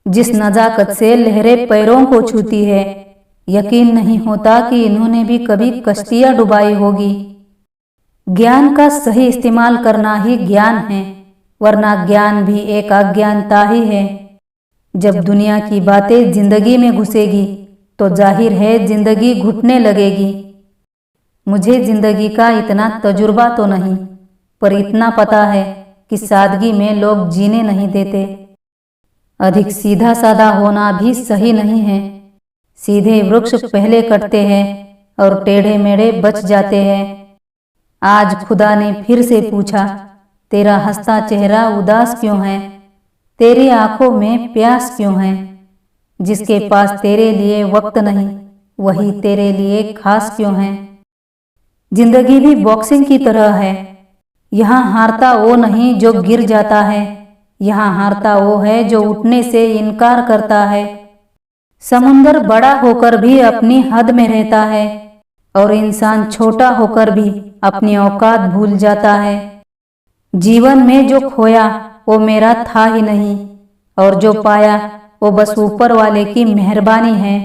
जिस नजाकत से लहरें पैरों को छूती है, यकीन नहीं होता कि इन्होंने भी कभी कश्तियां डुबाई होगी। ज्ञान का सही इस्तेमाल करना ही ज्ञान है, वरना ज्ञान भी एक अज्ञानता ही है। जब दुनिया की बातें जिंदगी में घुसेगी तो जाहिर है जिंदगी घुटने लगेगी। मुझे जिंदगी का इतना तजुर्बा तो नहीं, पर इतना पता है कि सादगी में लोग जीने नहीं देते। अधिक सीधा साधा होना भी सही नहीं है। सीधे वृक्ष पहले कटते हैं और टेढ़े मेढ़े बच जाते हैं। आज खुदा ने फिर से पूछा, तेरा हंसता चेहरा उदास क्यों है? तेरी आंखों में प्यास क्यों है? जिसके पास तेरे लिए वक्त नहीं, वही तेरे लिए खास क्यों है? जिंदगी भी बॉक्सिंग की तरह है। यहाँ हारता वो नहीं जो गिर जाता है, यहाँ हारता वो है जो उठने से इनकार करता है। समुंदर बड़ा होकर भी अपनी हद में रहता है और इंसान छोटा होकर भी अपनी औकात भूल जाता है। जीवन में जो खोया वो मेरा था ही नहीं, और जो पाया वो बस ऊपर वाले की मेहरबानी है।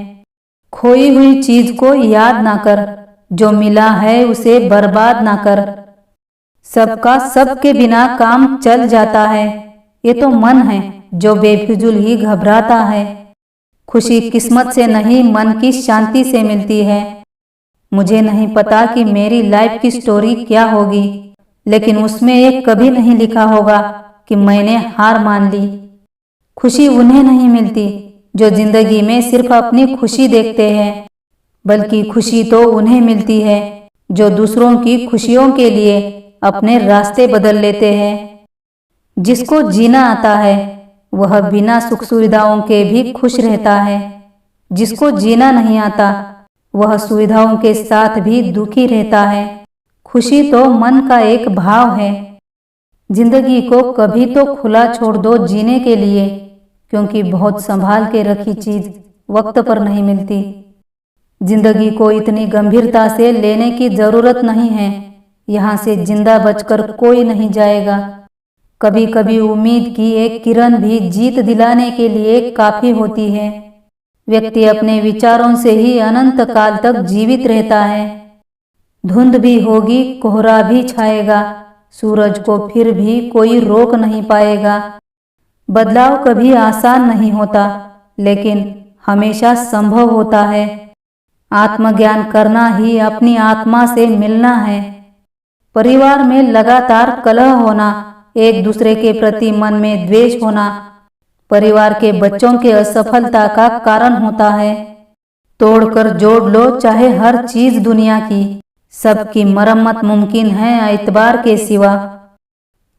खोई हुई चीज को याद ना कर, जो मिला है उसे बर्बाद ना कर। सबका सबके बिना काम चल जाता है, ये तो मन है जो बेफिजूल ही घबराता है। खुशी किस्मत से नहीं, मन की शांति से मिलती है। मुझे नहीं पता कि मेरी लाइफ की स्टोरी क्या होगी, लेकिन उसमें ये कभी नहीं लिखा होगा कि मैंने हार मान ली। खुशी उन्हें नहीं मिलती जो जिंदगी में सिर्फ अपनी खुशी देखते हैं, बल्कि खुशी तो उन्हें मिलती है जो दूसरों की खुशियों के लिए अपने रास्ते बदल लेते हैं। जिसको जीना आता है वह बिना सुख सुविधाओं के भी खुश रहता है। जिसको जीना नहीं आता वह सुविधाओं के साथ भी दुखी रहता है। खुशी तो मन का एक भाव है। जिंदगी को कभी तो खुला छोड़ दो जीने के लिए, क्योंकि बहुत संभाल के रखी चीज वक्त पर नहीं मिलती। जिंदगी को इतनी गंभीरता से लेने की जरूरत नहीं है। यहाँ से जिंदा बचकर कोई नहीं जाएगा। कभी कभी उम्मीद की एक किरण भी जीत दिलाने के लिए काफी होती है। व्यक्ति अपने विचारों से ही अनंत काल तक जीवित रहता है। धुंध भी होगी, कोहरा भी छाएगा, सूरज को फिर भी कोई रोक नहीं पाएगा। बदलाव कभी आसान नहीं होता, लेकिन हमेशा संभव होता है। आत्मज्ञान करना ही अपनी आत्मा से मिलना है। परिवार में लगातार कलह होना, एक दूसरे के प्रति मन में द्वेष होना, परिवार के बच्चों के असफलता का कारण होता है। तोड़कर जोड़ लो चाहे हर चीज दुनिया की, सबकी मरम्मत मुमकिन है एतबार के सिवा।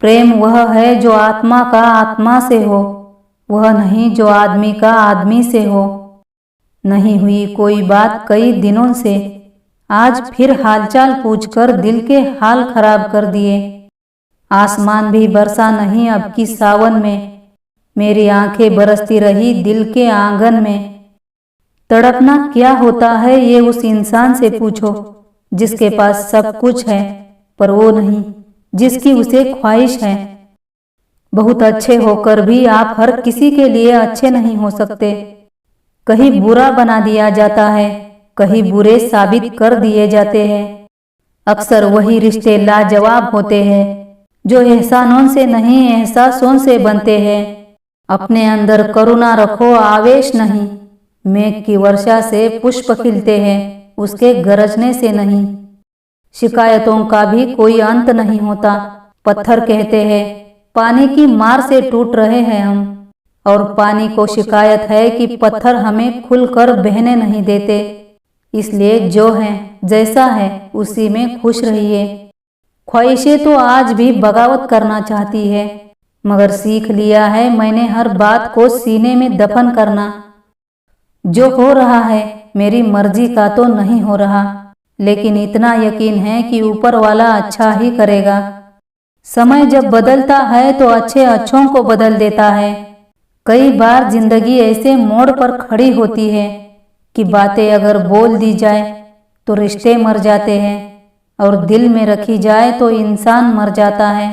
प्रेम वह है जो आत्मा का आत्मा से हो, वह नहीं जो आदमी का आदमी से हो। नहीं हुई कोई बात कई दिनों से, आज फिर हालचाल पूछकर दिल के हाल खराब कर दिए। आसमान भी बरसा नहीं अब की सावन में, मेरी आंखें बरसती रही दिल के आंगन में। तड़पना क्या होता है ये उस इंसान से पूछो, जिसके पास सब कुछ है पर वो नहीं जिसकी उसे ख्वाहिश है। बहुत अच्छे होकर भी आप हर किसी के लिए अच्छे नहीं हो सकते। कहीं बुरा बना दिया जाता है, कहीं बुरे साबित कर दिए जाते हैं। अक्सर वही रिश्ते लाजवाब होते हैं जो एहसानों से नहीं एहसासों से बनते हैं। अपने अंदर करुणा रखो, आवेश नहीं। मेघ की वर्षा से पुष्प खिलते हैं, उसके गरजने से नहीं। शिकायतों का भी कोई अंत नहीं होता। पत्थर कहते हैं पानी की मार से टूट रहे हैं हम, और पानी को शिकायत है कि पत्थर हमें खुलकर बहने नहीं देते। इसलिए जो है जैसा है उसी में खुश रहिए। ख्वाहिशें तो आज भी बगावत करना चाहती है, मगर सीख लिया है मैंने हर बात को सीने में दफन करना। जो हो रहा है मेरी मर्जी का तो नहीं हो रहा, लेकिन इतना यकीन है कि ऊपर वाला अच्छा ही करेगा। समय जब बदलता है तो अच्छे अच्छों को बदल देता है। कई बार जिंदगी ऐसे मोड़ पर खड़ी होती है कि बातें अगर बोल दी जाए तो रिश्ते मर जाते हैं, और दिल में रखी जाए तो इंसान मर जाता है।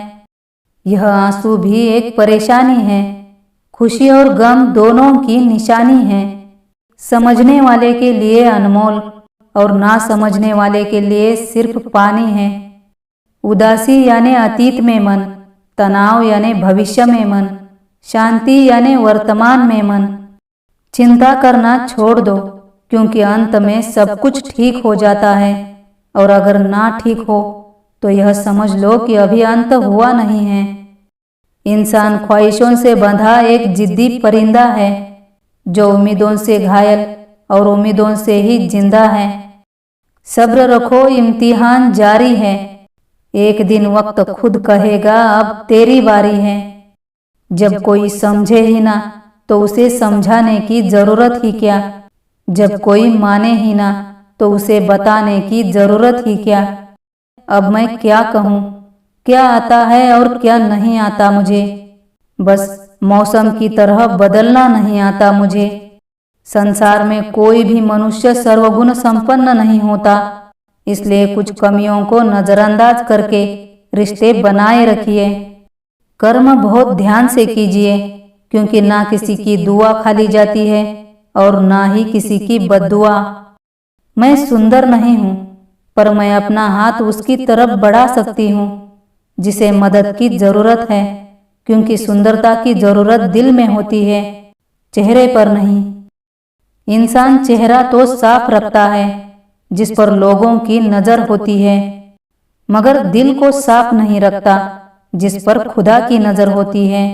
यह आंसू भी एक परेशानी है। खुशी और गम दोनों की निशानी है। समझने वाले के लिए अनमोल और ना समझने वाले के लिए सिर्फ पानी है। उदासी यानी अतीत में मन, तनाव यानी भविष्य में मन, शांति यानी वर्तमान में मन। चिंता करना छोड़ दो, क्योंकि अंत में सब कुछ ठीक हो जाता है। और अगर ना ठीक हो तो यह समझ लो कि अभी अंत हुआ नहीं है। इंसान ख्वाहिशों से बंधा एक जिद्दी परिंदा है, जो उम्मीदों से घायल और उम्मीदों से ही जिंदा है। सब्र रखो, इम्तिहान जारी है। एक दिन वक्त खुद कहेगा अब तेरी बारी है। जब कोई समझे ही ना तो उसे समझाने की जरूरत ही क्या। जब कोई माने ही ना तो उसे बताने की जरूरत ही क्या। अब मैं क्या कहूँ, क्या आता है और क्या नहीं आता मुझे। बस मौसम की तरह बदलना नहीं आता मुझे। संसार में कोई भी मनुष्य सर्वगुण संपन्न नहीं होता, इसलिए कुछ कमियों को नजरअंदाज करके रिश्ते बनाए रखिए। कर्म बहुत ध्यान से कीजिए, क्योंकि ना किसी की दुआ खाली जाती है और ना ही किसी की बद्दुआ। मैं सुंदर नहीं हूँ, पर मैं अपना हाथ उसकी तरफ बढ़ा सकती हूँ जिसे मदद की जरूरत है, क्योंकि सुंदरता की जरूरत दिल में होती है, चेहरे पर नहीं। इंसान चेहरा तो साफ रखता है जिस पर लोगों की नजर होती है, मगर दिल को साफ नहीं रखता जिस पर खुदा की नजर होती है।